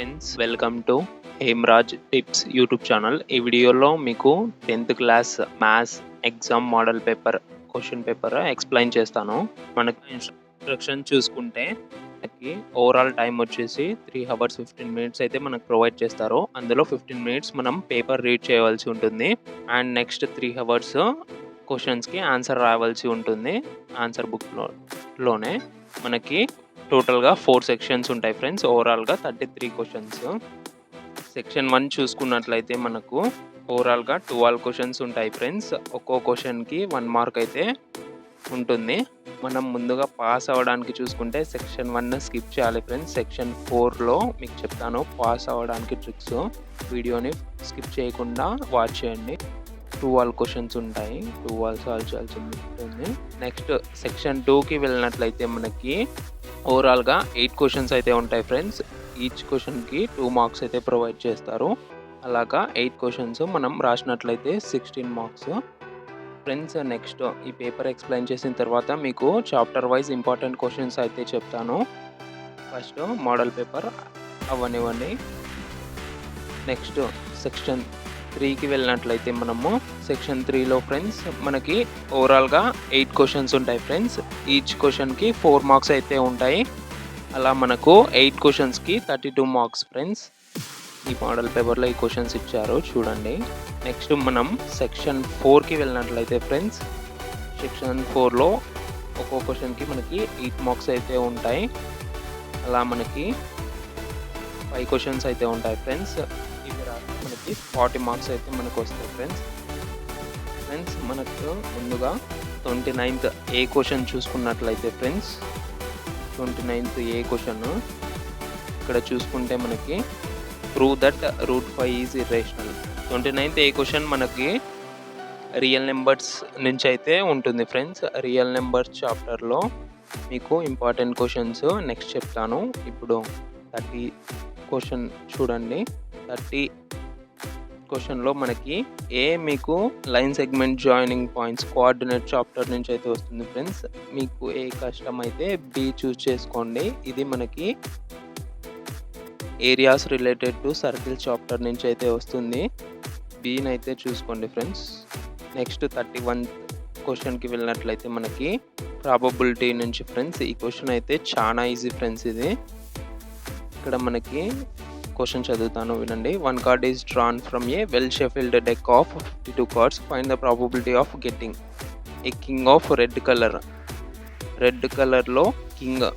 Friends, welcome to Hemraj tips YouTube channel. ఈ వీడియోలో మీకు 10th class maths exam model paper question paper explain చేస్తాను. మనకు ఇన్స్ట్రక్షన్ చూసుకుంటే మనకి ఓవరాల్ టైం వచ్చేసి 3 hours 15 minutes అయితే మనకు ప్రొవైడ్ చేస్తారు. అందులో 15 minutes మనం పేపర్ రీడ్ చేయవలసి ఉంటుంది. అండ్ నెక్స్ట్ 3 hours క్వశ్చన్స్కి ఆన్సర్ రావాల్సి ఉంటుంది. ఆన్సర్ బుక్లోనే మనకి టోటల్గా 4 సెక్షన్స్ ఉంటాయి ఫ్రెండ్స్. ఓవరాల్గా 33 క్వశ్చన్స్. సెక్షన్ 1 చూసుకున్నట్లయితే మనకు ఓవరాల్గా 12 క్వశ్చన్స్ ఉంటాయి ఫ్రెండ్స్. ఒక్కో క్వశ్చన్కి 1 మార్క్ అయితే ఉంటుంది. మనం ముందుగా పాస్ అవ్వడానికి చూసుకుంటే సెక్షన్ 1 స్కిప్ చేయాలి ఫ్రెండ్స్. సెక్షన్ 4లో మీకు చెప్తాను పాస్ అవ్వడానికి ట్రిక్స్. వీడియోని స్కిప్ చేయకుండా వాచ్ చేయండి. 12 క్వశ్చన్స్ ఉంటాయి. 12 సాల్వ్ చేయాల్సి ఉంటుంది. నెక్స్ట్ సెక్షన్ 2కి వెళ్ళినట్లయితే మనకి ఓవరాల్గా 8 క్వశ్చన్స్ అయితే ఉంటాయి ఫ్రెండ్స్. ఈచ్ క్వశ్చన్కి 2 మార్క్స్ అయితే ప్రొవైడ్ చేస్తారు. అలాగా 8 క్వశ్చన్స్ మనం రాసినట్లయితే 16 మార్క్స్ ఫ్రెండ్స్. నెక్స్ట్ ఈ పేపర్ ఎక్స్ప్లెయిన్ చేసిన తర్వాత మీకు చాప్టర్ వైజ్ ఇంపార్టెంట్ క్వశ్చన్స్ అయితే చెప్తాను. ఫస్ట్ మోడల్ పేపర్ అవనివ్వండి. నెక్స్ట్ సెక్షన్ 3కి వెళ్ళినట్లయితే మనము సెక్షన్ 3లో ఫ్రెండ్స్ మనకి ఓవరాల్గా 8 క్వశ్చన్స్ ఉంటాయి ఫ్రెండ్స్. ఈచ్ క్వశ్చన్కి 4 మార్క్స్ అయితే ఉంటాయి. అలా మనకు 8 క్వశ్చన్స్కి 32 మార్క్స్ ఫ్రెండ్స్. ఈ మోడల్ పేపర్లో ఈ క్వశ్చన్స్ ఇచ్చారు చూడండి. నెక్స్ట్ మనం సెక్షన్ 4కి వెళ్ళినట్లయితే ఫ్రెండ్స్ సెక్షన్ 4లో ఒక్కో క్వశ్చన్కి మనకి 8 మార్క్స్ అయితే ఉంటాయి. అలా మనకి 5 క్వశ్చన్స్ అయితే ఉంటాయి ఫ్రెండ్స్. మనకి 40 మార్క్స్ అయితే మనకు వస్తాయి ఫ్రెండ్స్. మనకు ముందుగా 29th ఏ క్వశ్చన్ చూసుకున్నట్లయితే ఫ్రెండ్స్ 29th ఏ క్వశ్చన్ ఇక్కడ చూసుకుంటే మనకి prove that root 5 is irrational. 29th A question మనకి రియల్ నెంబర్స్ నుంచి అయితే ఉంటుంది ఫ్రెండ్స్. రియల్ నెంబర్స్ చాప్టర్లో మీకు ఇంపార్టెంట్ క్వశ్చన్స్ నెక్స్ట్ చెప్తాను. ఇప్పుడు 30 క్వశ్చన్ చూడండి. 30 క్వశ్చన్లో మనకి మీకు line segment joining points coordinate chapter నుంచి అయితే వస్తుంది ఫ్రెండ్స్. మీకు ఏ కష్టం అయితే బి చూస్ చేసుకోండి. ఇది మనకి areas related to circle chapter నుంచి అయితే వస్తుంది. బిని అయితే చూసుకోండి ఫ్రెండ్స్. నెక్స్ట్ 31th క్వశ్చన్కి వెళ్ళినట్లయితే మనకి ప్రాబబిలిటీ నుంచి ఫ్రెండ్స్. ఈ క్వశ్చన్ అయితే చాలా ఈజీ ఫ్రెండ్స్. ఇది ఇక్కడ మనకి క్వశ్చన్ చదువుతాను వినండి. 1 card is drawn from a well shuffled deck of 52 cards. Find the probability of getting a king of red color. Red కలర్లో కింగ్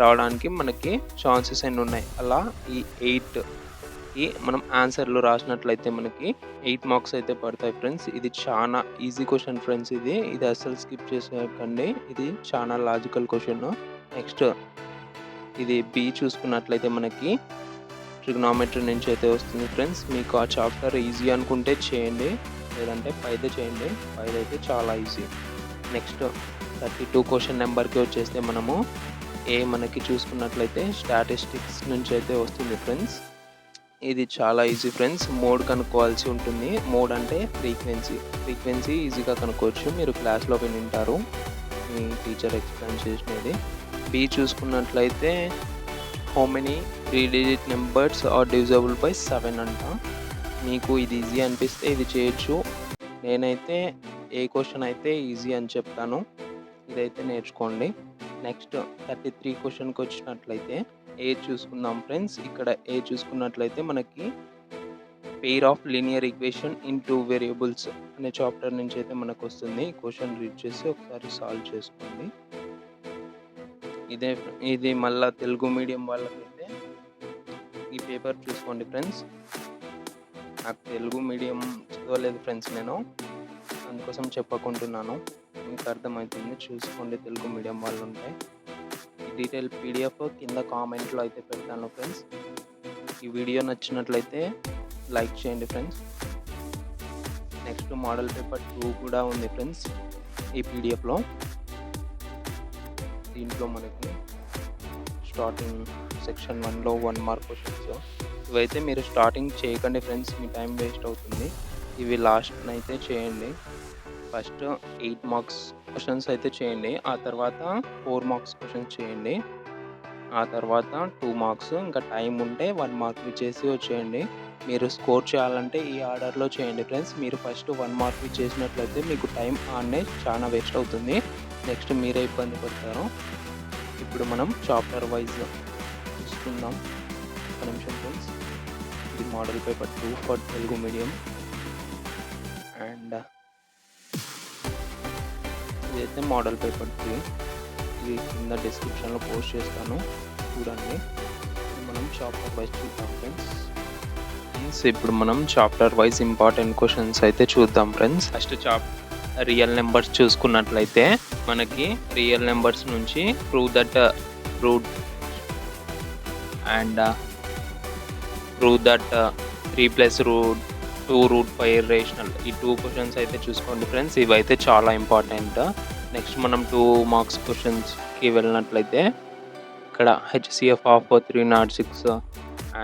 రావడానికి మనకి ఛాన్సెస్ ఎన్ని ఉన్నాయి. అలా ఈ 8కి మనం ఆన్సర్లు రాసినట్లయితే మనకి 8 మార్క్స్ అయితే పడతాయి ఫ్రెండ్స్. ఇది చాలా ఈజీ క్వశ్చన్ ఫ్రెండ్స్. ఇది అసలు స్కిప్ చేసేయకండి. ఇది చాలా లాజికల్ క్వశ్చన్. నెక్స్ట్ ఇది బి చూసుకున్నట్లయితే మనకి ట్రిగ్నామెట్రీ నుంచి అయితే వస్తుంది ఫ్రెండ్స్. మీకు ఆ చాప్టర్ ఈజీ అనుకుంటే చేయండి, లేదంటే 5 చేయండి. 5 అయితే చాలా ఈజీ. నెక్స్ట్ 32 క్వశ్చన్ నెంబర్కి వచ్చేస్తే మనము మనకి చూసుకున్నట్లయితే స్టాటిస్టిక్స్ నుంచి అయితే వస్తుంది ఫ్రెండ్స్. ఇది చాలా ఈజీ ఫ్రెండ్స్. మోడ్ కనుక్కోవాల్సి ఉంటుంది. మోడ్ అంటే ఫ్రీక్వెన్సీ ఈజీగా కనుక్కోవచ్చు. మీరు క్లాస్లో వింటారు మీ టీచర్ ఎక్స్ప్లెయిన్ చేసినది. బి చూసుకున్నట్లయితే how many 3-digit numbers are divisible by 7 అంట. మీకు ఇది ఈజీ అనిపిస్తే ఇది చేయొచ్చు. నేనైతే ఏ క్వశ్చన్ అయితే ఈజీ అని చెప్తాను. ఇదైతే నేర్చుకోండి. నెక్స్ట్ 33 క్వశ్చన్కి వచ్చినట్లయితే చూసుకుందాం ఫ్రెండ్స్. ఇక్కడ చూసుకున్నట్లయితే మనకి pair of linear equation in 2 variables అనే చాప్టర్ నుంచి అయితే మనకు వస్తుంది. ఈ క్వశ్చన్ రీడ్ చేసి ఒకసారి సాల్వ్ చేసుకోండి. ఇది మళ్ళీ తెలుగు మీడియం వాళ్ళకైతే ఈ పేపర్ చూసుకోండి ఫ్రెండ్స్. నాకు తెలుగు మీడియం చదవలేదు ఫ్రెండ్స్, నేను అందుకోసం చెప్పకుంటున్నాను. మీకు అర్థమవుతుంది, చూసుకోండి తెలుగు మీడియం వాళ్ళు ఉంటే. ఈ డీటెయిల్ PDF కింద కామెంట్లో అయితే పెడతాను ఫ్రెండ్స్. ఈ వీడియో నచ్చినట్లయితే లైక్ చేయండి ఫ్రెండ్స్. నెక్స్ట్ మోడల్ పేపర్ 2 కూడా ఉంది ఫ్రెండ్స్ ఈ PDFలో. దీంట్లో మనకి స్టార్టింగ్ సెక్షన్ 1లో 1 మార్క్ క్వశ్చన్స్. ఇవైతే మీరు స్టార్టింగ్ చేయకండి ఫ్రెండ్స్, మీ టైం వేస్ట్ అవుతుంది. ఇవి లాస్ట్ అయితే చేయండి. ఫస్ట్ 8 మార్క్స్ క్వశ్చన్స్ అయితే చేయండి. ఆ తర్వాత 4 మార్క్స్ క్వశ్చన్స్ చేయండి. ఆ తర్వాత 2 మార్క్స్, ఇంకా టైం ఉంటే 1 మార్క్ చేసి వచ్చేయండి. మీరు స్కోర్ చేయాలంటే ఈ ఆర్డర్‌లో చేయండి ఫ్రెండ్స్. మీరు ఫస్ట్ 1 మార్క్ చేసినట్లయితే మీకు టైం ఆడనే చాలా వేస్ట్ అవుతుంది. నెక్స్ట్ మీరే ఇబ్బంది పడతారు. ఇప్పుడు మనం చాప్టర్ వైజ్ చూసుకుందాం. ఒక్క నిమిషం ఫ్రెండ్స్. ఇది model paper 2 for Telugu medium and ఇదైతే మోడల్ పేపర్ 3. ఇది కింద డిస్క్రిప్షన్లో పోస్ట్ చేస్తాను, చూడండి. మనం చాప్టర్ వైజ్ చూద్దాం ఫ్రెండ్స్. ఇప్పుడు మనం చాప్టర్ వైజ్ ఇంపార్టెంట్ క్వశ్చన్స్ అయితే చూద్దాం ఫ్రెండ్స్. ఫస్ట్ రియల్ నెంబర్స్ చూసుకున్నట్లయితే మనకి రియల్ నెంబర్స్ నుంచి prove that root and prove that 3 + root 2 root 5 rational. ఈ 2 క్వశ్చన్స్ అయితే చూసుకోండి ఫ్రెండ్స్. ఇవైతే చాలా ఇంపార్టెంట్. నెక్స్ట్ మనం 2 మార్క్స్ క్వశ్చన్స్కి వెళ్ళినట్లయితే ఇక్కడ HCF of 306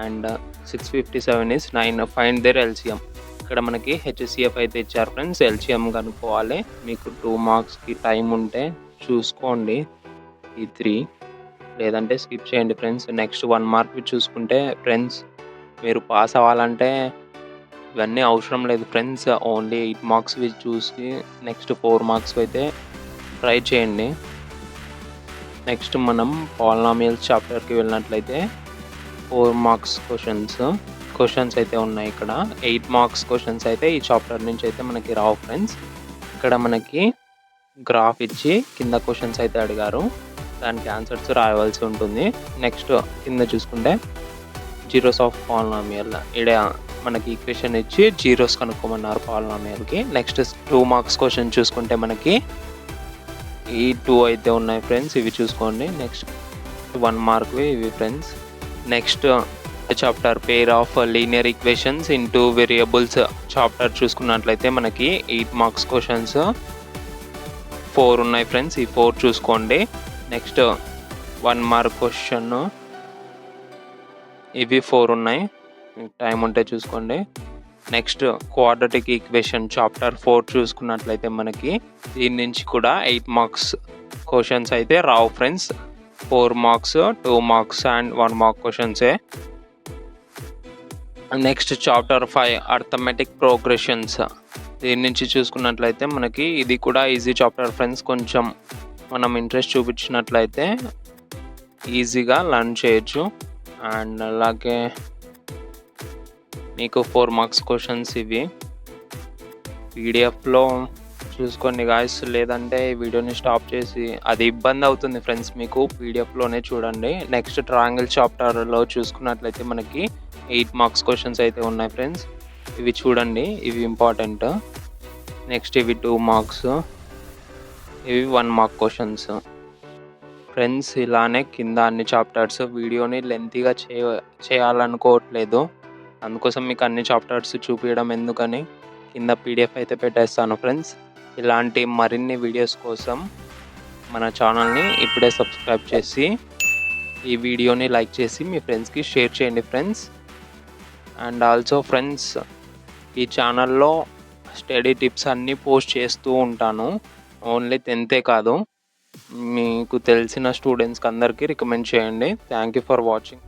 and 657 is 9. Find there LCM. ఇక్కడ మనకి హెచ్సిఎఫ్ అయితే ఇచ్చారు ఫ్రెండ్స్. ఎల్సిఎం కనుక్కోవాలి. మీకు 2 మార్క్స్కి టైం ఉంటే చూసుకోండి ఈ 3, లేదంటే స్కిప్ చేయండి ఫ్రెండ్స్. నెక్స్ట్ 1 మార్క్ చూసుకుంటే ఫ్రెండ్స్, మీరు పాస్ అవ్వాలంటే ఇవన్నీ అవసరం లేదు ఫ్రెండ్స్. ఓన్లీ 8 మార్క్స్ చూసి నెక్స్ట్ 4 మార్క్స్ అయితే ట్రై చేయండి. నెక్స్ట్ మనం పాలినామియల్స్ చాప్టర్కి వెళ్ళినట్లయితే 4 మార్క్స్ క్వశ్చన్స్ అయితే ఉన్నాయి. ఇక్కడ 8 మార్క్స్ క్వశ్చన్స్ అయితే ఈ చాప్టర్ నుంచి అయితే మనకి రావు ఫ్రెండ్స్. ఇక్కడ మనకి గ్రాఫ్ ఇచ్చి కింద క్వశ్చన్స్ అయితే అడిగారు, దానికి ఆన్సర్స్ రాయవలసి ఉంటుంది. నెక్స్ట్ కింద చూసుకుంటే జీరోస్ ఆఫ్ పాలినామియల్. ఇక్కడ మనకి ఈక్వేషన్ ఇచ్చి జీరోస్ కనుక్కోమన్నారు పాలినామియల్కి. నెక్స్ట్ 2 మార్క్స్ క్వశ్చన్ చూసుకుంటే మనకి ఈ 2 అయితే ఉన్నాయి ఫ్రెండ్స్, ఇవి చూసుకోండి. నెక్స్ట్ 1 మార్క్వి ఇవి friends. Next chapter pair of linear equations in 2 variables chapter చూసుకున్నట్లయితే మనకి 8 మార్క్స్ క్వశ్చన్స్ 4 ఉన్నాయి ఫ్రెండ్స్. ఈ 4 చూసుకోండి. నెక్స్ట్ 1 మార్క్ క్వశ్చన్ ఇవి 4 ఉన్నాయి, టైం ఉంటే చూసుకోండి. నెక్స్ట్ క్వాడ్రాటిక్ ఈక్వేషన్ చాప్టర్ 4 చూసుకున్నట్లయితే మనకి దీని నుంచి కూడా 8 మార్క్స్ క్వశ్చన్స్ అయితే రావు friends. 4 marks, 2 marks and 1 mark క్వశ్చన్సే. Next chapter 5 arithmetic progressions. దీని నుంచి చూసుకున్నట్లయితే మనకి ఇది కూడా ఈజీ చాప్టర్ ఫ్రెండ్స్. కొంచెం మనం ఇంట్రెస్ట్ చూపించినట్లయితే ఈజీగా లర్న్ చేయొచ్చు. అండ్ అలాగే మీకు 4 మార్క్స్ క్వశ్చన్స్ ఇవి పీడిఎఫ్లో చూసుకోండి గాయస్, లేదంటే ఈ వీడియోని స్టాప్ చేసి, అది ఇబ్బంది అవుతుంది ఫ్రెండ్స్ మీకు, పీడిఎఫ్లోనే చూడండి. నెక్స్ట్ ట్రయాంగిల్ చాప్టర్లో చూసుకున్నట్లయితే మనకి 8 మార్క్స్ క్వశ్చన్స్ అయితే ఉన్నాయి ఫ్రెండ్స్. ఇవి చూడండి, ఇవి ఇంపార్టెంట్. నెక్స్ట్ ఇవి 2 మార్క్స్, ఇవి 1 మార్క్ క్వశ్చన్స్ ఫ్రెండ్స్. ఇలానే కింద అన్ని చాప్టర్స్. వీడియోని లెంతీగా చేయాలనుకోవట్లేదు, అందుకోసం మీకు అన్ని చాప్టర్స్ చూపించడం ఎందుకని కింద పీడిఎఫ్ అయితే పెట్టేస్తాను ఫ్రెండ్స్. ఇలాంటి మరిన్ని వీడియోస్ కోసం మన ఛానల్ని ఇప్పుడే సబ్స్క్రైబ్ చేసి ఈ వీడియోని లైక్ చేసి మీ ఫ్రెండ్స్కి షేర్ చేయండి ఫ్రెండ్స్. అండ్ ఆల్సో ఫ్రెండ్స్, ఈ ఛానల్లో స్టడీ టిప్స్ అన్నీ పోస్ట్ చేస్తూ ఉంటాను. ఓన్లీ 10th కాదు, మీకు తెలిసిన స్టూడెంట్స్కి అందరికీ రికమెండ్ చేయండి. Thank you for watching.